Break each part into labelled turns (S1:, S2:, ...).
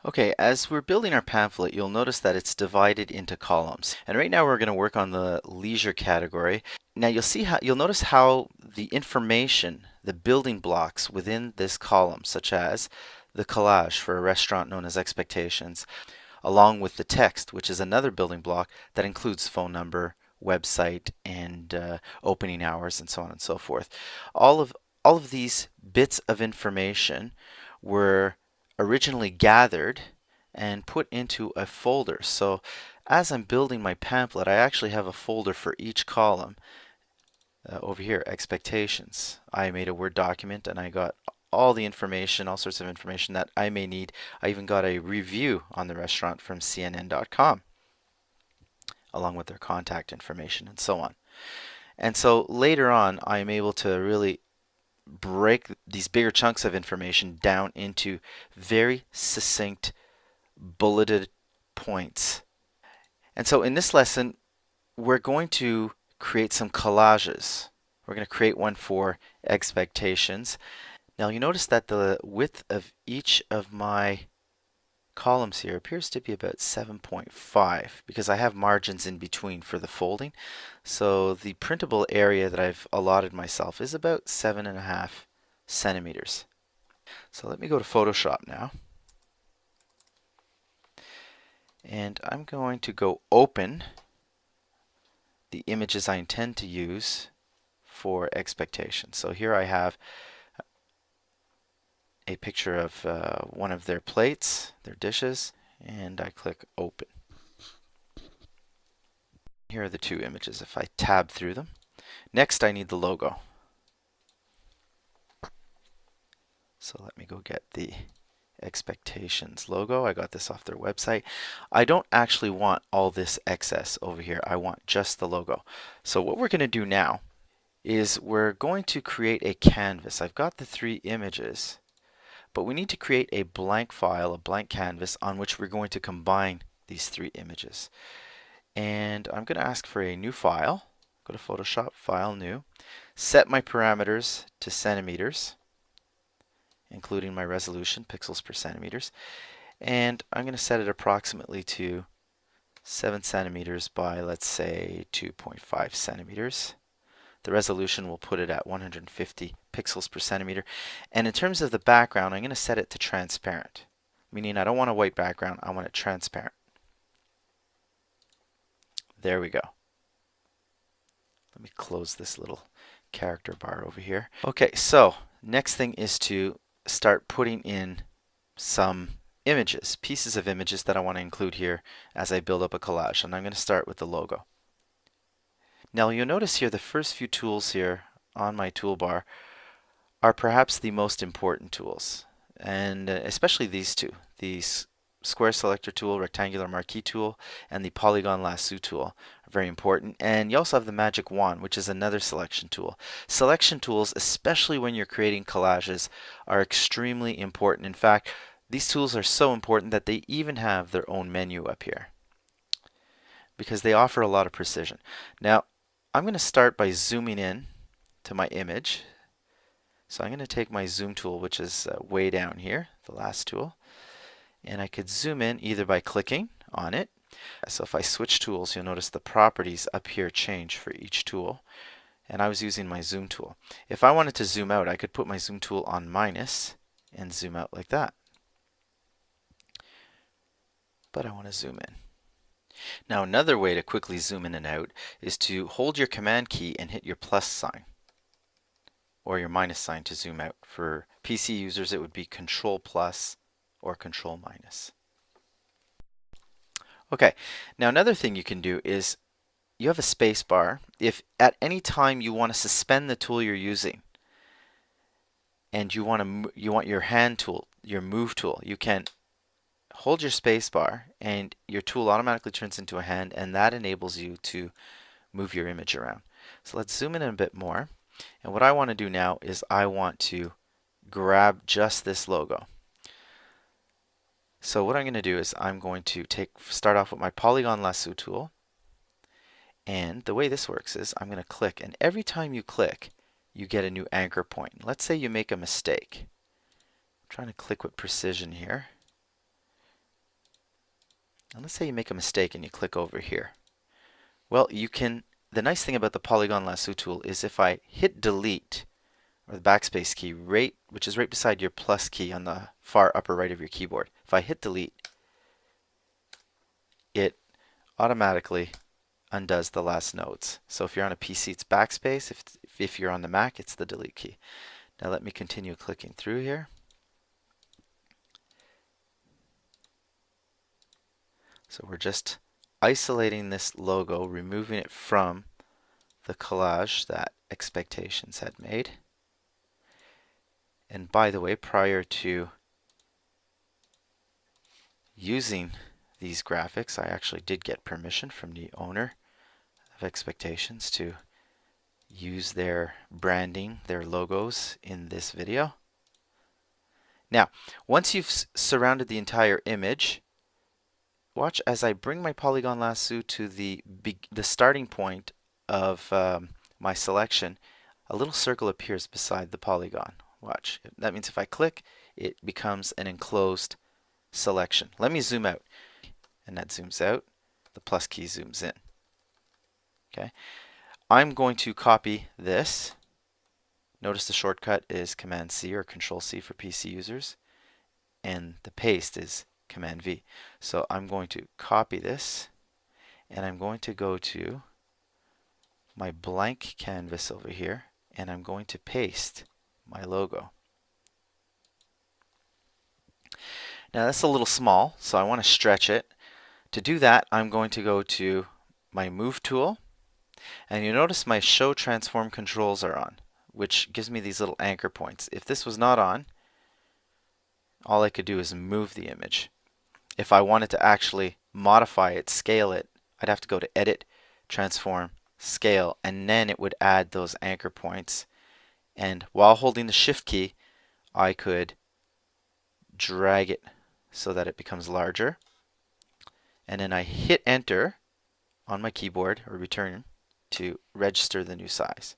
S1: Okay, as we're building our pamphlet, you'll notice that it's divided into columns. And right now we're going to work on the leisure category. Now you'll notice how the information, the building blocks within this column, such as the collage for a restaurant known as Expectations, along with the text, which is another building block that includes phone number, website, and opening hours, and so on and so forth. All of all of these bits of information were originally gathered and put into a folder. So as I'm building my pamphlet, I actually have a folder for each column. Over here, expectations. I made a Word document and I got all the information, all sorts of information that I may need. I even got a review on the restaurant from CNN.com, along with their contact information and so on. And so later on, I'm able to really break these bigger chunks of information down into very succinct, bulleted points. And so in this lesson, we're going to create some collages. We're going to create one for expectations. Now you notice that the width of each of my columns here appears to be about 7.5 because I have margins in between for the folding. So the printable area that I've allotted myself is about 7.5 centimeters. So let me go to Photoshop now. And I'm going to go open the images I intend to use for expectations. So here I have a picture of one of their plates, their dishes, and I click open. Here are the two images if I tab through them. Next I need the logo. So let me go get the Expectations logo. I got this off their website. I don't actually want all this excess over here. I want just the logo. So what we're going to do now is we're going to create a canvas. I've got the three images, but we need to create a blank file, a blank canvas on which we're going to combine these three images. And I'm going to ask for a new file. Go to Photoshop, File, New. Set my parameters to centimeters, including my resolution, pixels per centimeters. And I'm going to set it approximately to 7 centimeters by, let's say, 2.5 centimeters. The resolution will put it at 150 pixels per centimeter. And in terms of the background, I'm going to set it to transparent, meaning I don't want a white background, I want it transparent. There we go. Let me close this little character bar over here. Okay, so next thing is to start putting in some images, pieces of images that I want to include here as I build up a collage. And I'm going to start with the logo. Now you'll notice here the first few tools here on my toolbar are perhaps the most important tools, and especially these two, the square selector tool, rectangular marquee tool, and the polygon lasso tool are very important. And you also have the magic wand, which is another selection tool. Selection tools, especially when you're creating collages, are extremely important. In fact, these tools are so important that they even have their own menu up here because they offer a lot of precision. Now, I'm going to start by zooming in to my image. So I'm going to take my zoom tool, which is way down here, the last tool, and I could zoom in either by clicking on it. So if I switch tools, you'll notice the properties up here change for each tool, and I was using my zoom tool. If I wanted to zoom out, I could put my zoom tool on minus and zoom out like that. But I want to zoom in. Now another way to quickly zoom in and out is to hold your command key and hit your plus sign or your minus sign to zoom out. For PC users it would be Control plus or Control minus. Okay, now another thing you can do is you have a space bar. If at any time you want to suspend the tool you're using and you want your hand tool, your move tool, you can hold your space bar and your tool automatically turns into a hand, and that enables you to move your image around. So let's zoom in a bit more, and what I want to do now is I want to grab just this logo. So what I'm going to do is I'm going to start off with my polygon lasso tool, and the way this works is I'm going to click, and every time you click you get a new anchor point. Let's say you make a mistake. I'm trying to click with precision here. And let's say you make a mistake and you click over here. Well, the nice thing about the polygon lasso tool is if I hit delete, or the backspace key, which is right beside your plus key on the far upper right of your keyboard. If I hit delete, it automatically undoes the last nodes. So if you're on a PC, it's backspace. If you're on the Mac, it's the delete key. Now let me continue clicking through here. So we're just isolating this logo, removing it from the collage that Expectations had made. And by the way, prior to using these graphics, I actually did get permission from the owner of Expectations to use their branding, their logos in this video. Now, once you've surrounded the entire image, watch as I bring my polygon lasso to the starting point of my selection. A little circle appears beside the polygon. Watch. That means if I click, it becomes an enclosed selection. Let me zoom out. And that zooms out. The plus key zooms in. Okay. I'm going to copy this. Notice the shortcut is Command C or Control C for PC users. And the paste is Command V. So I'm going to copy this. And I'm going to go to my blank canvas over here. And I'm going to paste my logo. Now that's a little small, so I want to stretch it. To do that, I'm going to go to my Move tool, and you notice my Show Transform controls are on, which gives me these little anchor points. If this was not on, all I could do is move the image. If I wanted to actually modify it, scale it, I'd have to go to Edit, Transform, Scale, and then it would add those anchor points. And while holding the Shift key, I could drag it so that it becomes larger. And then I hit Enter on my keyboard, or Return, to register the new size.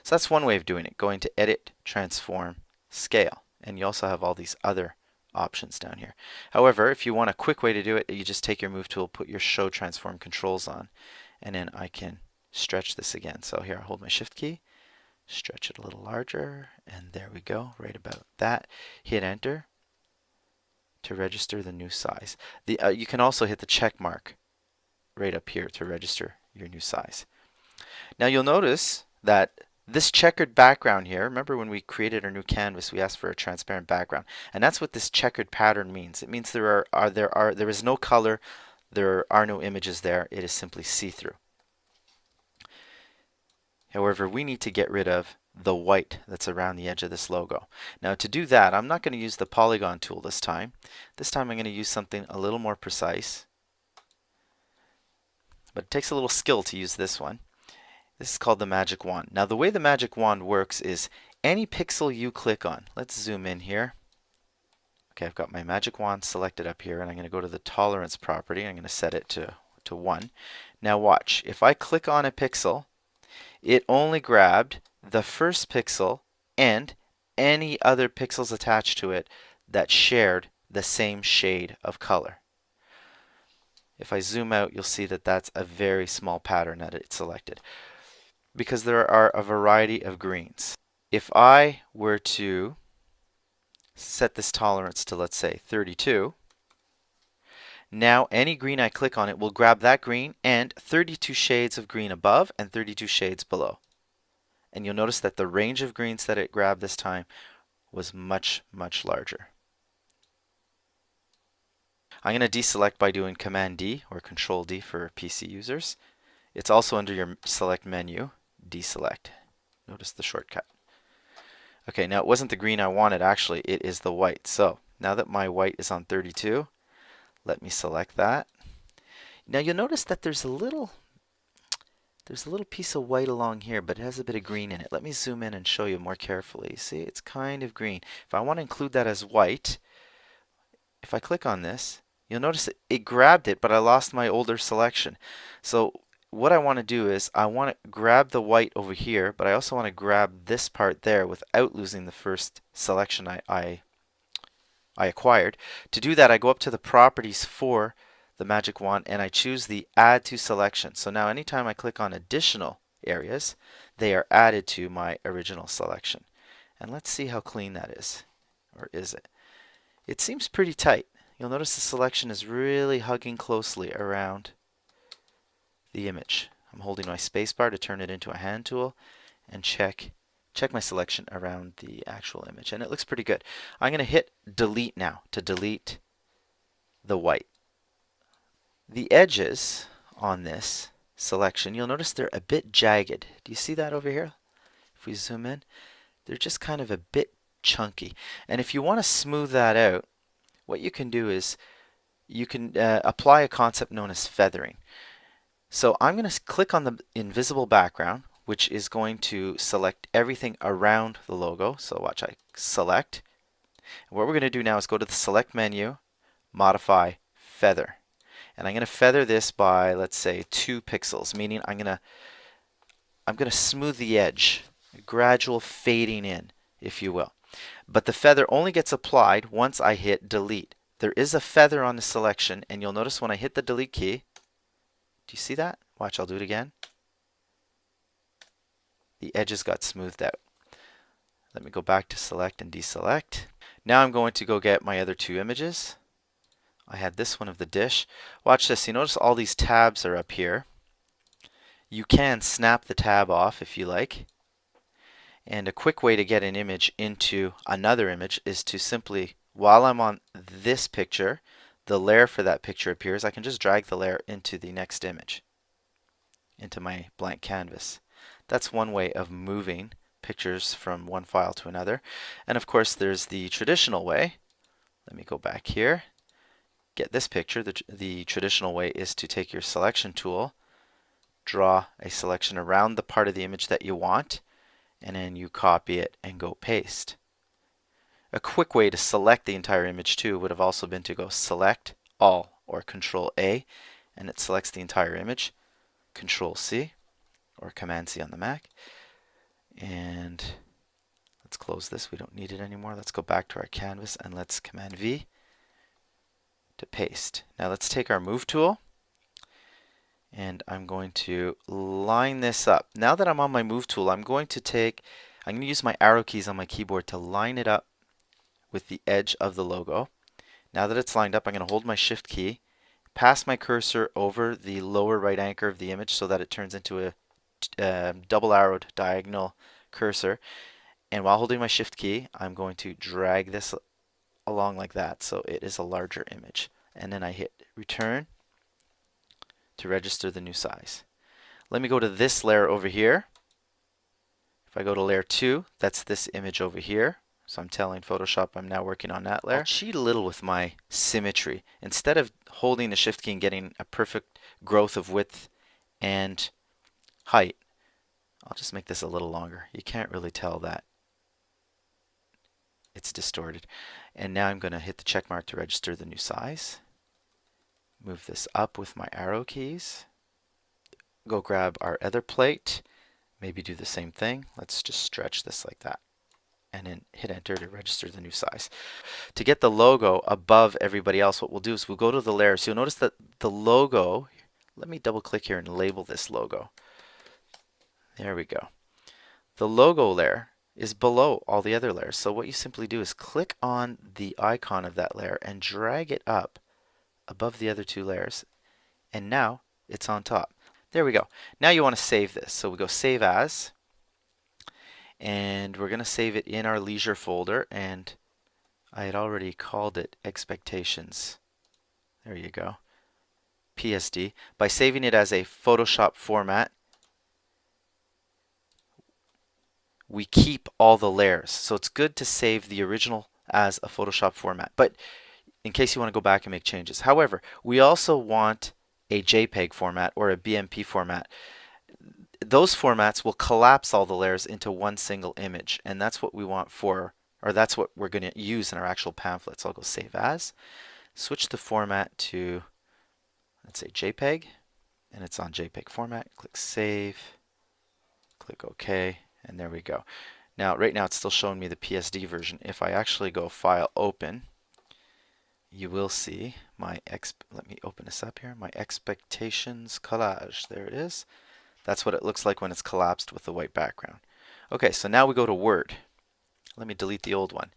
S1: So that's one way of doing it, going to Edit, Transform, Scale. And you also have all these other options down here. However, if you want a quick way to do it, you just take your Move tool, put your Show Transform controls on, and then I can stretch this again. So here I hold my Shift key, stretch it a little larger, and there we go, right about that. Hit Enter to register the new size. You can also hit the check mark right up here to register your new size. Now you'll notice that this checkered background here, remember when we created our new canvas, we asked for a transparent background, and that's what this checkered pattern means. It means there is no color, there are no images there. It is simply see-through. However, we need to get rid of the white that's around the edge of this logo. Now to do that, I'm not going to use the polygon tool this time. This time I'm going to use something a little more precise. But it takes a little skill to use this one. This is called the magic wand. Now the way the magic wand works is any pixel you click on. Let's zoom in here. Okay, I've got my magic wand selected up here, and I'm going to go to the tolerance property. I'm going to set it to 1. Now watch. If I click on a pixel, it only grabbed the first pixel and any other pixels attached to it that shared the same shade of color. If I zoom out, you'll see that that's a very small pattern that it selected, because there are a variety of greens. If I were to set this tolerance to, let's say, 32, now any green I click on, it will grab that green and 32 shades of green above and 32 shades below. And you'll notice that the range of greens that it grabbed this time was much, much larger. I'm going to deselect by doing Command D or Control D for PC users. It's also under your select menu, deselect. Notice the shortcut. Okay, now it wasn't the green I wanted, actually, it is the white. So now that my white is on 32, let me select that. Now you'll notice that there's a little piece of white along here, but it has a bit of green in it. Let me zoom in and show you more carefully. See, it's kind of green. If I want to include that as white, if I click on this, you'll notice it grabbed it, but I lost my older selection. So what I want to do is I want to grab the white over here, but I also want to grab this part there without losing the first selection I acquired. To do that, I go up to the properties for the magic wand, and I choose the Add to Selection. So now anytime I click on additional areas, they are added to my original selection. And let's see how clean that is. Or is it? It seems pretty tight. You'll notice the selection is really hugging closely around the image. I'm holding my spacebar to turn it into a hand tool and check my selection around the actual image, and it looks pretty good. I'm going to hit delete now to delete the white. The edges on this selection, you'll notice they're a bit jagged. Do you see that over here? If we zoom in, they're just kind of a bit chunky. And if you want to smooth that out, what you can do is you can apply a concept known as feathering. So I'm going to click on the invisible background, which is going to select everything around the logo. So watch, I select. And what we're going to do now is go to the select menu, modify feather. And I'm going to feather this by, let's say, 2 pixels, meaning I'm going to smooth the edge, a gradual fading in, if you will. But the feather only gets applied once I hit delete. There is a feather on the selection, and you'll notice when I hit the delete key, do you see that? Watch, I'll do it again. The edges got smoothed out. Let me go back to select and deselect. Now I'm going to go get my other 2 images. I had this one of the dish. Watch this. You notice all these tabs are up here. You can snap the tab off if you like. And a quick way to get an image into another image is to simply, while I'm on this picture, the layer for that picture appears. I can just drag the layer into the next image, into my blank canvas. That's one way of moving pictures from one file to another. And of course there's the traditional way. Let me go back here. Get this picture. The traditional way is to take your selection tool, draw a selection around the part of the image that you want, and then you copy it and go paste. A quick way to select the entire image too would have also been to go select all or Control A, and it selects the entire image. Control C or Command C on the Mac. And let's close this. We don't need it anymore. Let's go back to our canvas and let's Command V to paste. Now let's take our move tool, and I'm going to line this up. Now that I'm on my move tool, I'm going to use my arrow keys on my keyboard to line it up with the edge of the logo. Now that it's lined up, I'm going to hold my shift key, pass my cursor over the lower right anchor of the image so that it turns into a double arrowed diagonal cursor. And while holding my shift key, I'm going to drag this along like that so it is a larger image. And then I hit return to register the new size. Let me go to this layer over here. If I go to layer 2, that's this image over here. So I'm telling Photoshop I'm now working on that layer. I'll cheat a little with my symmetry. Instead of holding the shift key and getting a perfect growth of width and height, I'll just make this a little longer. You can't really tell that it's distorted. And now I'm going to hit the check mark to register the new size. Move this up with my arrow keys. Go grab our other plate. Maybe do the same thing. Let's just stretch this like that. And then hit enter to register the new size. To get the logo above everybody else, what we'll do is we'll go to the layers. So you'll notice that the logo, let me double click here and label this logo. There we go. The logo layer is below all the other layers. So what you simply do is click on the icon of that layer and drag it up above the other 2 layers. And now it's on top. There we go. Now you want to save this. So we go save as. And we're going to save it in our leisure folder, and I had already called it expectations. There you go. PSD. By saving it as a Photoshop format, we keep all the layers. So it's good to save the original as a Photoshop format, but in case you want to go back and make changes. However, we also want a JPEG format or a BMP format. Those formats will collapse all the layers into one single image, and that's what we want for, or that's what we're going to use in our actual pamphlet. So I'll go save as, switch the format to, let's say JPEG, and it's on JPEG format. Click save, click OK, and there we go. Now right now it's still showing me the PSD version. If I actually go file open, you will see my let me open this up here, my expectations collage. There it is. That's what it looks like when it's collapsed with the white background. Okay, so now we go to Word. Let me delete the old one.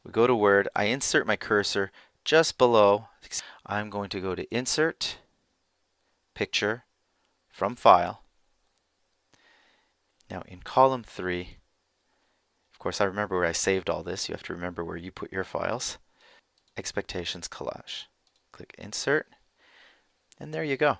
S1: We go to Word. I insert my cursor just below. I'm going to go to Insert, Picture, from File. Now in column 3, of course I remember where I saved all this. You have to remember where you put your files. Expectations collage. Click Insert, and there you go.